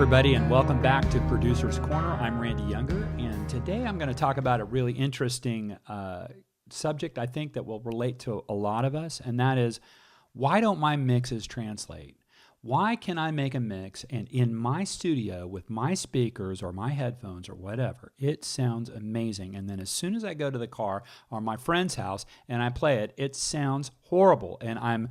everybody, and welcome back to Producer's Corner. I'm Randy Younger, and today I'm going to talk about a really interesting subject I think that will relate to a lot of us, and that is, why don't my mixes translate? Why can I make a mix and in my studio with my speakers or my headphones or whatever, it sounds amazing, and then as soon as I go to the car or my friend's house and I play it, it sounds horrible, and I'm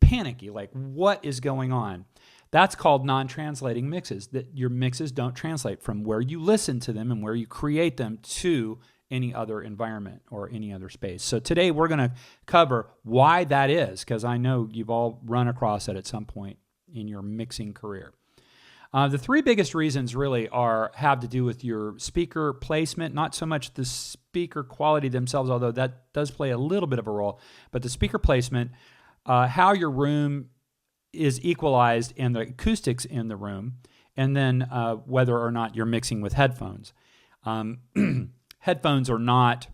panicky, like what is going on? That's called non-translating mixes, that your mixes don't translate from where you listen to them and where you create them to any other environment or any other space. So today we're going to cover why that is, because I know you've all run across it at some point in your mixing career. The three biggest reasons really have to do with your speaker placement, not so much the speaker quality themselves, although that does play a little bit of a role, but the speaker placement, how your room is equalized and the acoustics in the room, and then whether or not you're mixing with headphones. Headphones are not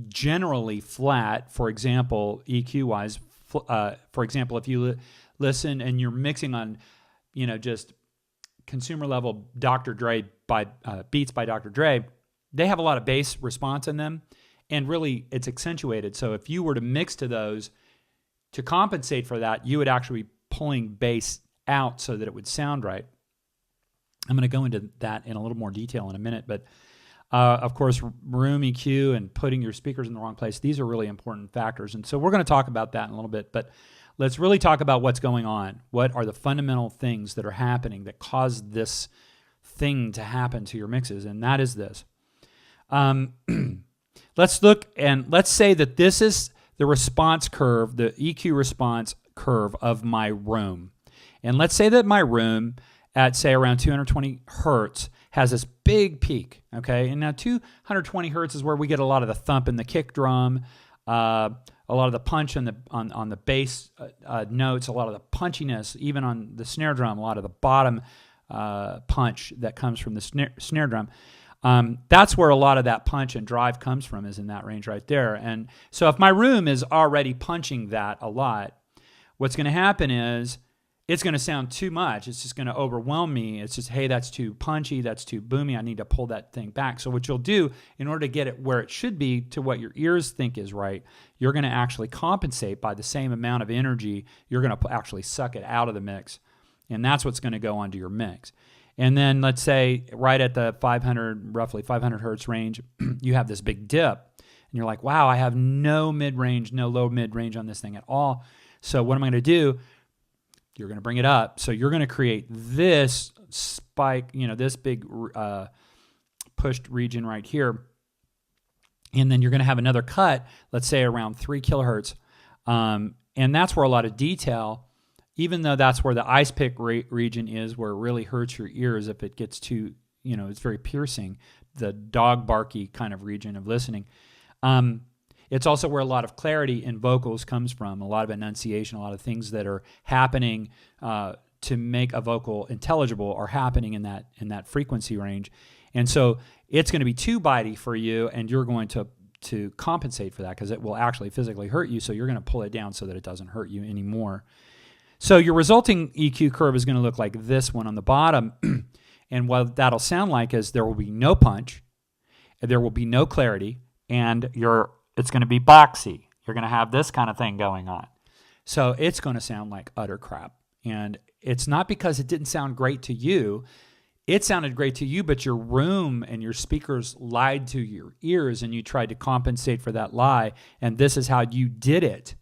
generally flat. For example, EQ-wise, for example, if you listen and you're mixing on, just consumer level Dr. Dre beats by Dr. Dre, they have a lot of bass response in them, and really it's accentuated. So if you were to mix to those, to compensate for that, you would actually be pulling bass out so that it would sound right. I'm going to go into that in a little more detail in a minute, but of course, room EQ and putting your speakers in the wrong place, these are really important factors. And so we're going to talk about that in a little bit, but let's really talk about what's going on. What are the fundamental things that are happening that cause this thing to happen to your mixes? And that is this. Let's look and let's say that this is the response curve, the EQ response curve of my room. And let's say that my room at, say, around 220 hertz has this big peak, okay? And now 220 hertz is where we get a lot of the thump in the kick drum, a lot of the punch on the bass notes, a lot of the punchiness, even on the snare drum, a lot of the bottom punch that comes from the snare drum. That's where a lot of that punch and drive comes from, is in that range right there. And so if my room is already punching that a lot, what's going to happen is it's going to sound too much. It's just going to overwhelm me. It's just, hey, that's too punchy, that's too boomy. I need to pull that thing back. So what you'll do in order to get it where it should be to what your ears think is right, you're going to actually compensate by the same amount of energy. You're going to actually suck it out of the mix. And that's what's going to go onto your mix. And then let's say right at the roughly 500 hertz range, you have this big dip. And you're like, wow, I have no mid-range, no low mid-range on this thing at all. So what am I going to do? You're going to bring it up. So you're going to create this spike, this big pushed region right here. And then you're going to have another cut, let's say around 3 kilohertz. And that's where a lot of detail, even though that's where the ice pick region is, where it really hurts your ears if it gets too, it's very piercing, the dog barky kind of region of listening. It's also where a lot of clarity in vocals comes from, a lot of enunciation, a lot of things that are happening to make a vocal intelligible are happening in that frequency range. And so it's going to be too bitey for you, and you're going to compensate for that because it will actually physically hurt you, so you're going to pull it down so that it doesn't hurt you anymore. So your resulting EQ curve is going to look like this one on the bottom, and what that'll sound like is there will be no punch, there will be no clarity, and it's going to be boxy. You're going to have this kind of thing going on. So it's going to sound like utter crap. And it's not because it didn't sound great to you. It sounded great to you, but your room and your speakers lied to your ears, and you tried to compensate for that lie, and this is how you did it.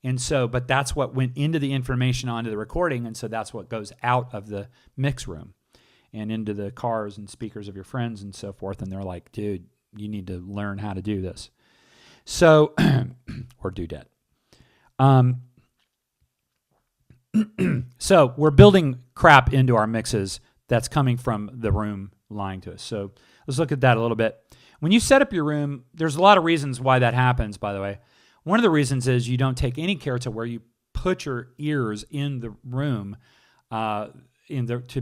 And so, but that's what went into the information onto the recording, and so that's what goes out of the mix room and into the cars and speakers of your friends and so forth, and they're like, dude, you need to learn how to do this. So, or do that. So we're building crap into our mixes that's coming from the room lying to us. So let's look at that a little bit. When you set up your room, there's a lot of reasons why that happens, by the way. One of the reasons is you don't take any care to where you put your ears in the room, to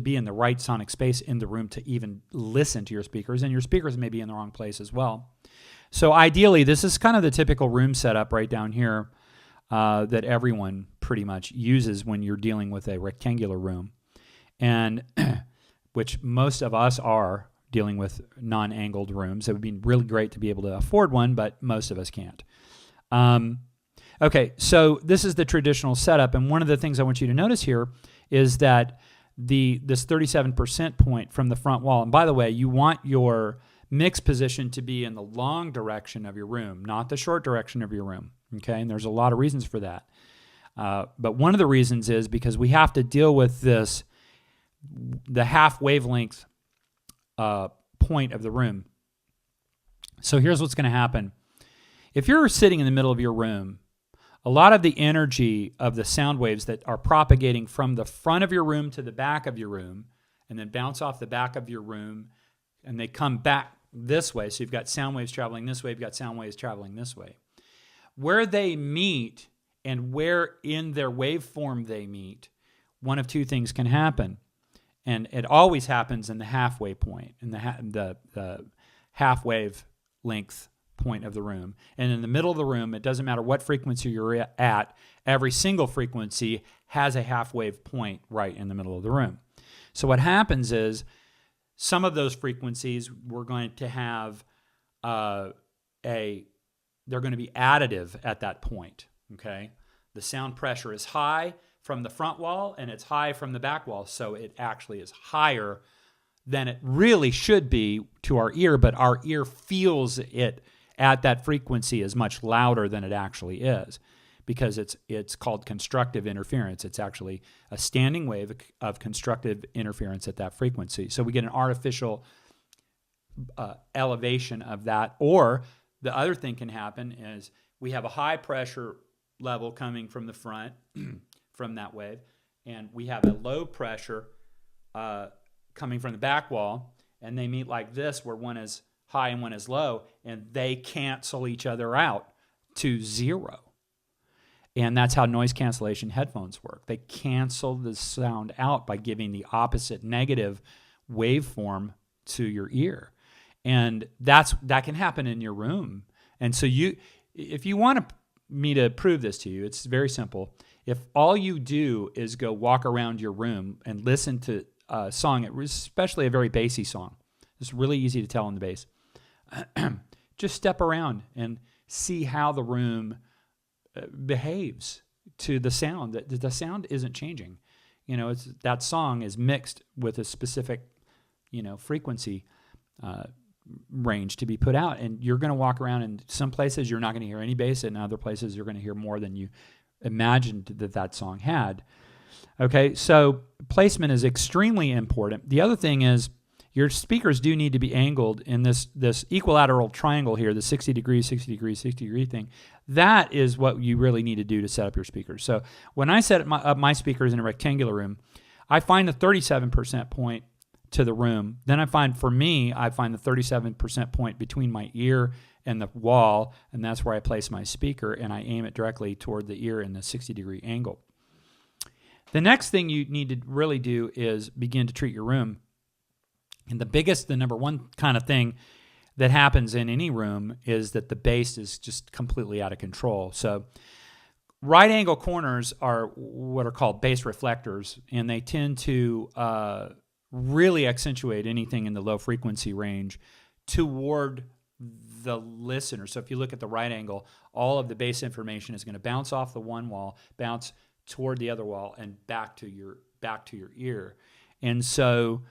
be in the right sonic space in the room to even listen to your speakers, and your speakers may be in the wrong place as well. So ideally, this is kind of the typical room setup right down here that everyone pretty much uses when you're dealing with a rectangular room. and which most of us are dealing with non-angled rooms. It would be really great to be able to afford one, but most of us can't. Okay, so this is the traditional setup, and one of the things I want you to notice here is that this 37% point from the front wall, and by the way, you want your mix position to be in the long direction of your room, not the short direction of your room, okay? And there's a lot of reasons for that. But one of the reasons is because we have to deal with the half wavelength point of the room. So here's what's going to happen. If you're sitting in the middle of your room, a lot of the energy of the sound waves that are propagating from the front of your room to the back of your room and then bounce off the back of your room and they come back this way. So you've got sound waves traveling this way, you've got sound waves traveling this way. Where they meet and where in their waveform they meet, one of two things can happen. And it always happens in the halfway point, in the half wave length point of the room. And in the middle of the room, it doesn't matter what frequency you're at, every single frequency has a half wave point right in the middle of the room. So what happens is some of those frequencies we're going to have they're going to be additive at that point, okay? The sound pressure is high from the front wall and it's high from the back wall, so it actually is higher than it really should be to our ear, but our ear feels it at that frequency is much louder than it actually is because it's called constructive interference. It's actually a standing wave of constructive interference at that frequency. So we get an artificial elevation of that. Or the other thing can happen is we have a high pressure level coming from the front from that wave, and we have a low pressure coming from the back wall, and they meet like this where one is high and one is low, and they cancel each other out to zero. And that's how noise cancellation headphones work. They cancel the sound out by giving the opposite negative waveform to your ear. And that can happen in your room. And so if you want me to prove this to you, it's very simple. If all you do is go walk around your room and listen to a song, especially a very bassy song, it's really easy to tell in the bass. Just step around and see how the room behaves to the sound. The sound isn't changing. That song is mixed with a specific, frequency range to be put out, and you're going to walk around in some places you're not going to hear any bass, and in other places you're going to hear more than you imagined that song had. Okay, so placement is extremely important. The other thing is your speakers do need to be angled in this equilateral triangle here, the 60 degree, 60 degree, 60 degree thing. That is what you really need to do to set up your speakers. So when I set up my speakers in a rectangular room, I find the 37% point to the room. Then I find the 37% point between my ear and the wall, and that's where I place my speaker, and I aim it directly toward the ear in the 60 degree angle. The next thing you need to really do is begin to treat your room. And the number one kind of thing that happens in any room is that the bass is just completely out of control. So right angle corners are what are called bass reflectors, and they tend to really accentuate anything in the low frequency range toward the listener. So if you look at the right angle, all of the bass information is going to bounce off the one wall, bounce toward the other wall, and back to your ear. And so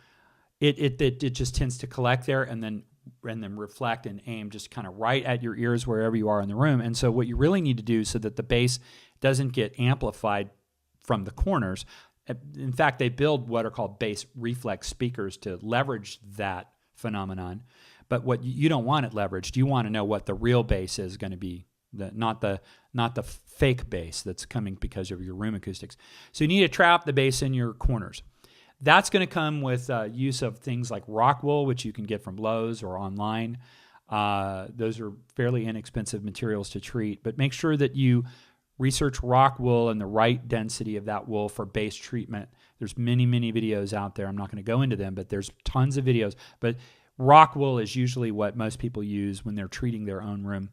it just tends to collect there and then reflect and aim just kind of right at your ears wherever you are in the room. And so what you really need to do so that the bass doesn't get amplified from the corners, in fact, they build what are called bass reflex speakers to leverage that phenomenon. But what you don't want it leveraged. You want to know what the real bass is going to be, not the fake bass that's coming because of your room acoustics. So you need to trap the bass in your corners. That's going to come with use of things like rock wool, which you can get from Lowe's or online. Those are fairly inexpensive materials to treat, but make sure that you research rock wool and the right density of that wool for bass treatment. There's many, many videos out there. I'm not going to go into them, but there's tons of videos. But rock wool is usually what most people use when they're treating their own room.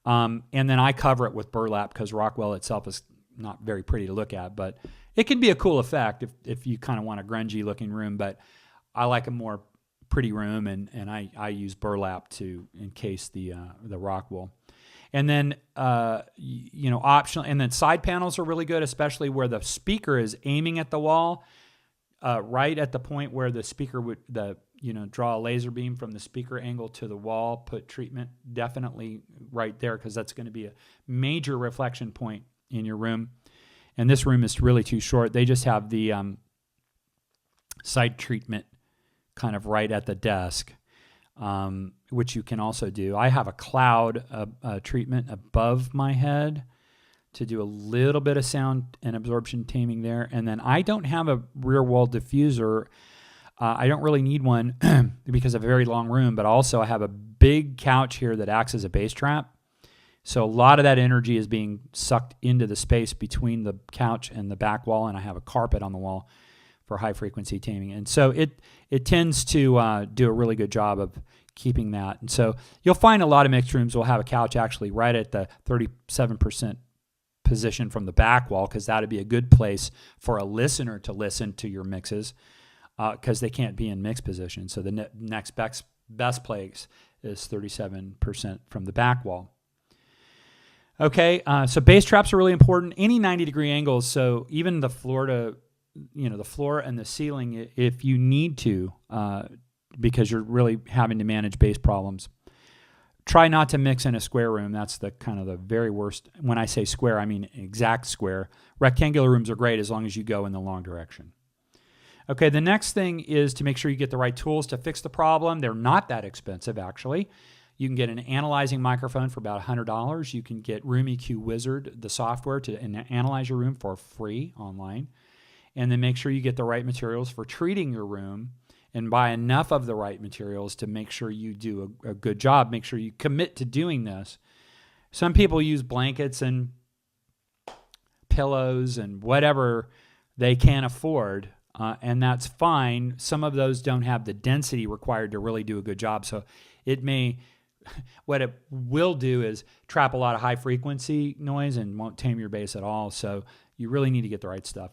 And then I cover it with burlap because rock wool itself is not very pretty to look at, but it can be a cool effect if you kind of want a grungy looking room. But I like a more pretty room, and I use burlap to encase the rock wool. And then optional, and then side panels are really good, especially where the speaker is aiming at the wall, right at the point where the speaker would draw a laser beam from the speaker angle to the wall. Put treatment definitely right there, because that's going to be a major reflection point in your room. And this room is really too short. They just have the side treatment kind of right at the desk, which you can also do. I have a cloud treatment above my head to do a little bit of sound and absorption taming there. And then I don't have a rear wall diffuser. I don't really need one because of a very long room, but also I have a big couch here that acts as a bass trap. So a lot of that energy is being sucked into the space between the couch and the back wall, and I have a carpet on the wall for high frequency taming. And so it tends to do a really good job of keeping that. And so you'll find a lot of mixed rooms will have a couch actually right at the 37% position from the back wall, because that would be a good place for a listener to listen to your mixes, because they can't be in mixed position. So the next best place is 37% from the back wall. Okay, so bass traps are really important. Any 90-degree angles, so even the floor and the ceiling, if you need to, because you're really having to manage bass problems. Try not to mix in a square room. That's the kind of the very worst. When I say square, I mean exact square. Rectangular rooms are great as long as you go in the long direction. Okay, the next thing is to make sure you get the right tools to fix the problem. They're not that expensive, actually. You can get an analyzing microphone for about $100. You can get Room EQ Wizard, the software, to analyze your room for free online. And then make sure you get the right materials for treating your room, and buy enough of the right materials to make sure you do a good job. Make sure you commit to doing this. Some people use blankets and pillows and whatever they can afford, and that's fine. Some of those don't have the density required to really do a good job. So what it will do is trap a lot of high frequency noise and won't tame your bass at all. So you really need to get the right stuff.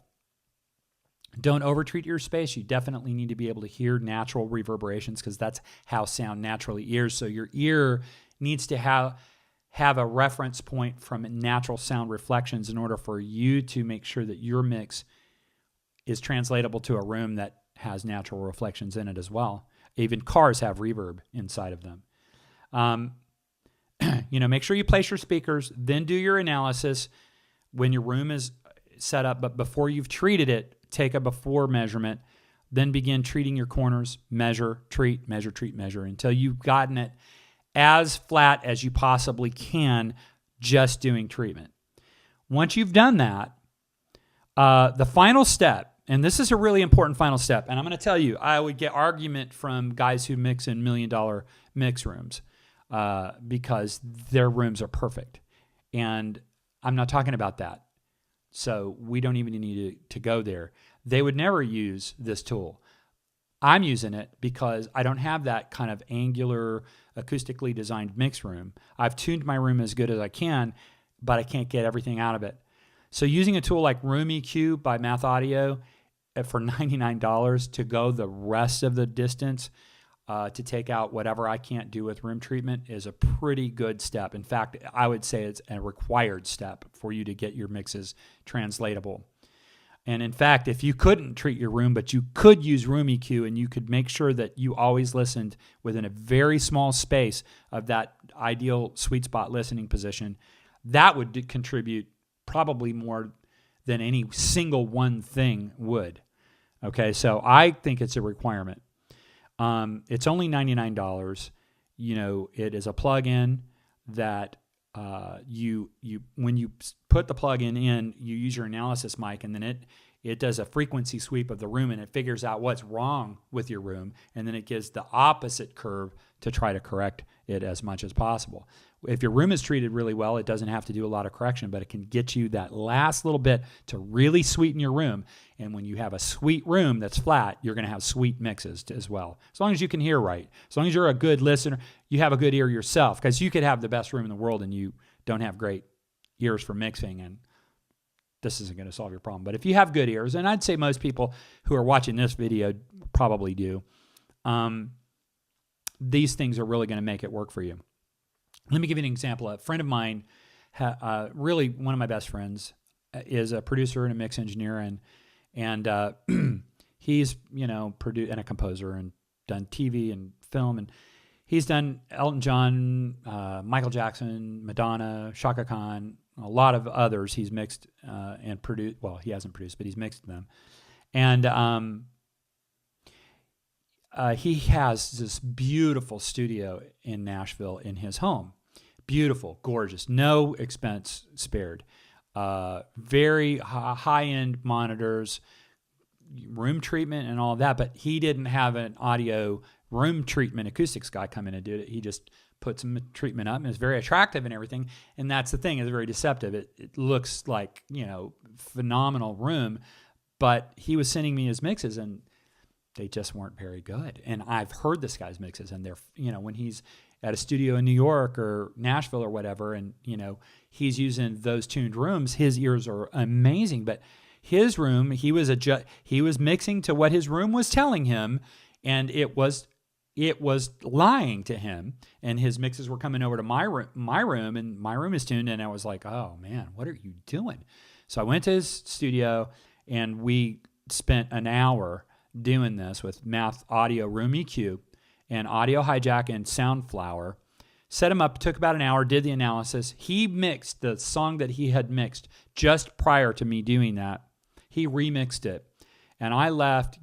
Don't overtreat your space. You definitely need to be able to hear natural reverberations, because that's how sound naturally ears. So your ear needs to have a reference point from natural sound reflections in order for you to make sure that your mix is translatable to a room that has natural reflections in it as well. Even cars have reverb inside of them. Make sure you place your speakers, then do your analysis when your room is set up. But before you've treated it, take a before measurement, then begin treating your corners, measure, treat, measure, until you've gotten it as flat as you possibly can just doing treatment. Once you've done that, the final step, and this is a really important final step, and I'm going to tell you, I would get argument from guys who mix in $1 million mix rooms because their rooms are perfect. And I'm not talking about that. So we don't even need to go there. They would never use this tool. I'm using it because I don't have that kind of angular, acoustically designed mix room. I've tuned my room as good as I can, but I can't get everything out of it. So using a tool like Room EQ by Math Audio for $99 to go the rest of the distance, to take out whatever I can't do with room treatment, is a pretty good step. In fact, I would say it's a required step for you to get your mixes translatable. And in fact, if you couldn't treat your room, but you could use Room EQ, and you could make sure that you always listened within a very small space of that ideal sweet spot listening position, that would contribute probably more than any single one thing would. Okay, so I think it's a requirement. It's only $99. It is a plug-in that when you put the plug-in in, you use your analysis mic, and then it does a frequency sweep of the room, and it figures out what's wrong with your room, and then it gives the opposite curve to try to correct it as much as possible. If your room is treated really well, it doesn't have to do a lot of correction, but it can get you that last little bit to really sweeten your room. And when you have a sweet room that's flat, you're going to have sweet mixes as well. As long as you can hear right, as long as you're a good listener, you have a good ear yourself, because you could have the best room in the world and you don't have great ears for mixing, and this isn't going to solve your problem. But if you have good ears, and I'd say most people who are watching this video probably do, these things are really going to make it work for you. Let me give you an example. A friend of mine, really one of my best friends, is a producer and a mix engineer, and he's produced and a composer and done TV and film, and he's done Elton John, Michael Jackson, Madonna, Shaka Khan, a lot of others. He's mixed and produced. Well, he hasn't produced, but he's mixed them, and he has this beautiful studio in Nashville in his home. Beautiful, gorgeous, no expense spared. Very high-end monitors, room treatment and all of that, but he didn't have an audio room treatment acoustics guy come in and do it. He just put some treatment up, and it's very attractive and everything. And that's the thing, it's very deceptive. It looks like, phenomenal room, but he was sending me his mixes and they just weren't very good. And I've heard this guy's mixes, and they're, when he's at a studio in New York or Nashville or whatever, and, he's using those tuned rooms, his ears are amazing. But his room, he was mixing to what his room was telling him, and it was lying to him. And his mixes were coming over to my room, and my room is tuned, and I was like, oh man, what are you doing? So I went to his studio, and we spent an hour doing this with Math Audio Room EQ and Audio Hijack and Soundflower. Set him up, took about an hour, did the analysis. He mixed the song that he had mixed just prior to me doing that. He remixed it. And I left,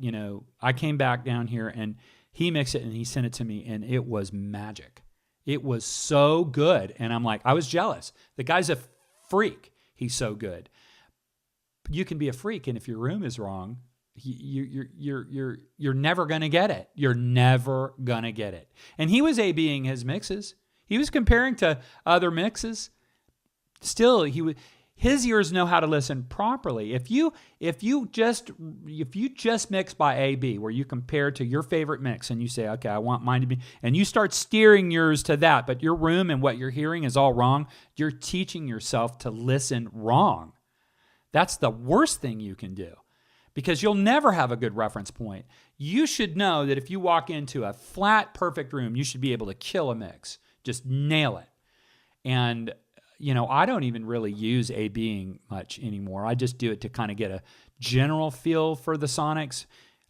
I came back down here, and he mixed it, and he sent it to me, and it was magic. It was so good. And I'm like, I was jealous. The guy's a freak. He's so good. You can be a freak, and if your room is wrong, you're never going to get it. You're never going to get it. And he was A-Bing his mixes. He was comparing to other mixes. Still, his ears know how to listen properly. If you just mix by A-B, where you compare to your favorite mix and you say, okay, I want mine to be, and you start steering yours to that, but your room and what you're hearing is all wrong, you're teaching yourself to listen wrong. That's the worst thing you can do, because you'll never have a good reference point. You should know that if you walk into a flat, perfect room, you should be able to kill a mix. Just nail it. And, I don't even really use A-Bing much anymore. I just do it to kind of get a general feel for the sonics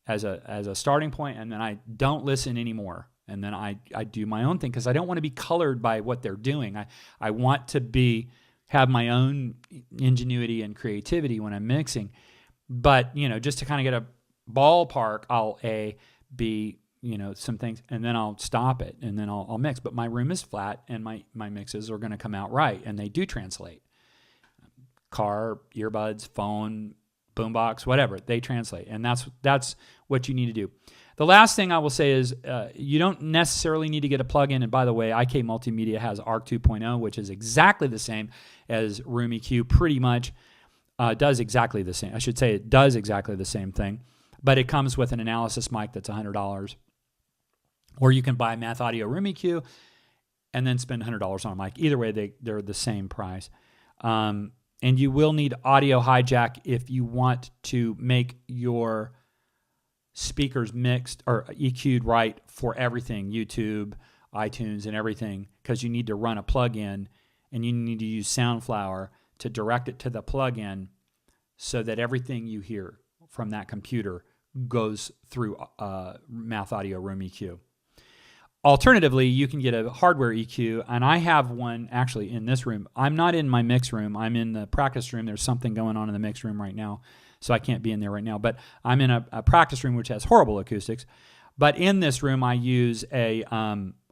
as a starting point, and then I don't listen anymore. And then I do my own thing, because I don't want to be colored by what they're doing. I want to have my own ingenuity and creativity when I'm mixing. But, just to kind of get a ballpark, I'll A-B, some things, and then I'll stop it, and then I'll mix. But my room is flat, and my mixes are going to come out right, and they do translate. Car, earbuds, phone, boombox, whatever, they translate. And that's what you need to do. The last thing I will say is you don't necessarily need to get a plugin. And by the way, IK Multimedia has ARC 2.0, which is exactly the same as Room EQ, pretty much. Does exactly the same. I should say it does exactly the same thing, but it comes with an analysis mic that's $100. Or you can buy Math Audio Room EQ and then spend $100 on a mic. Either way, they're the same price. And you will need Audio Hijack if you want to make your speakers mixed or EQ'd right for everything, YouTube, iTunes, and everything, because you need to run a plug-in, and you need to use Soundflower to direct it to the plug-in so that everything you hear from that computer goes through Math Audio Room EQ. Alternatively, you can get a hardware EQ, and I have one actually in this room. I'm not in my mix room. I'm in the practice room. There's something going on in the mix room right now, so I can't be in there right now. But I'm in a practice room which has horrible acoustics. But in this room, I use a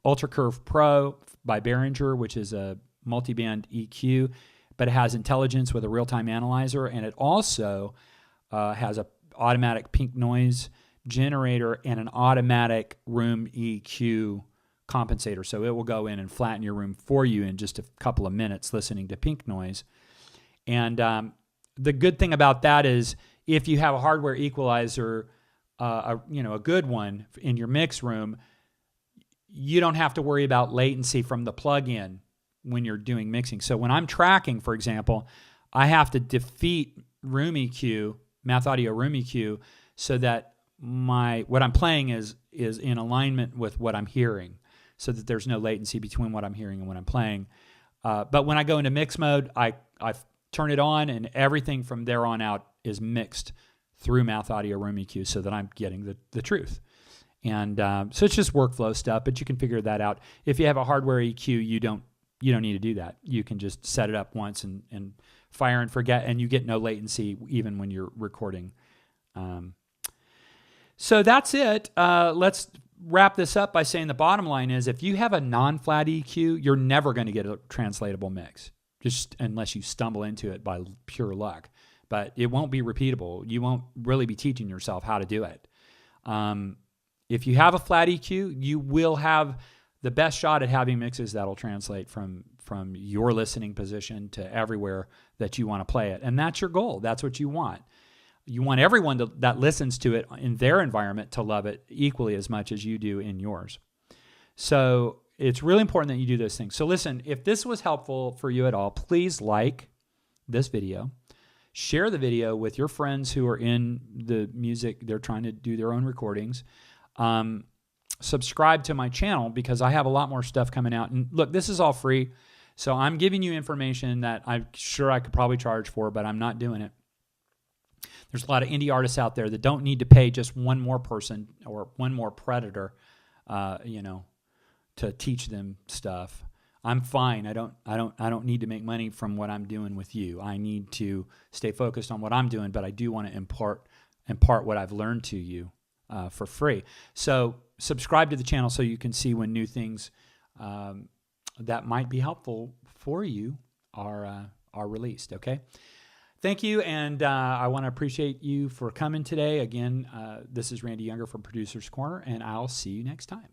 Ultra Curve Pro by Behringer, which is a multi-band EQ, but it has intelligence with a real-time analyzer, and it also has a automatic pink noise generator and an automatic room EQ compensator. So it will go in and flatten your room for you in just a couple of minutes listening to pink noise. And the good thing about that is if you have a hardware equalizer, a good one in your mix room, you don't have to worry about latency from the plug-in when you're doing mixing. So when I'm tracking, for example, I have to defeat room EQ, Math Audio room EQ, so that what I'm playing is in alignment with what I'm hearing, so that there's no latency between what I'm hearing and what I'm playing. But when I go into mix mode, I turn it on, and everything from there on out is mixed through Math Audio room EQ, so that I'm getting the truth. And so it's just workflow stuff, but you can figure that out. If you have a hardware EQ, you don't need to do that. You can just set it up once and fire and forget, and you get no latency even when you're recording. So that's it. Let's wrap this up by saying the bottom line is, if you have a non-flat EQ, you're never going to get a translatable mix, just unless you stumble into it by pure luck. But it won't be repeatable. You won't really be teaching yourself how to do it. If you have a flat EQ, you will have the best shot at having mixes that'll translate from your listening position to everywhere that you want to play it. And that's your goal. That's what you want. You want everyone that listens to it in their environment to love it equally as much as you do in yours. So it's really important that you do those things. So listen, if this was helpful for you at all, please like this video. Share the video with your friends who are in the music. They're trying to do their own recordings. Subscribe to my channel, because I have a lot more stuff coming out. And look, this is all free. So I'm giving you information that I'm sure I could probably charge for, but I'm not doing it. There's a lot of indie artists out there that don't need to pay just one more person or one more predator, to teach them stuff. I'm fine. I don't need to make money from what I'm doing with you. I need to stay focused on what I'm doing, but I do want to impart what I've learned to you for free. So subscribe to the channel so you can see when new things that might be helpful for you are released. Okay. Thank you, and I want to appreciate you for coming today. Again, this is Randy Younger from Producer's Corner, and I'll see you next time.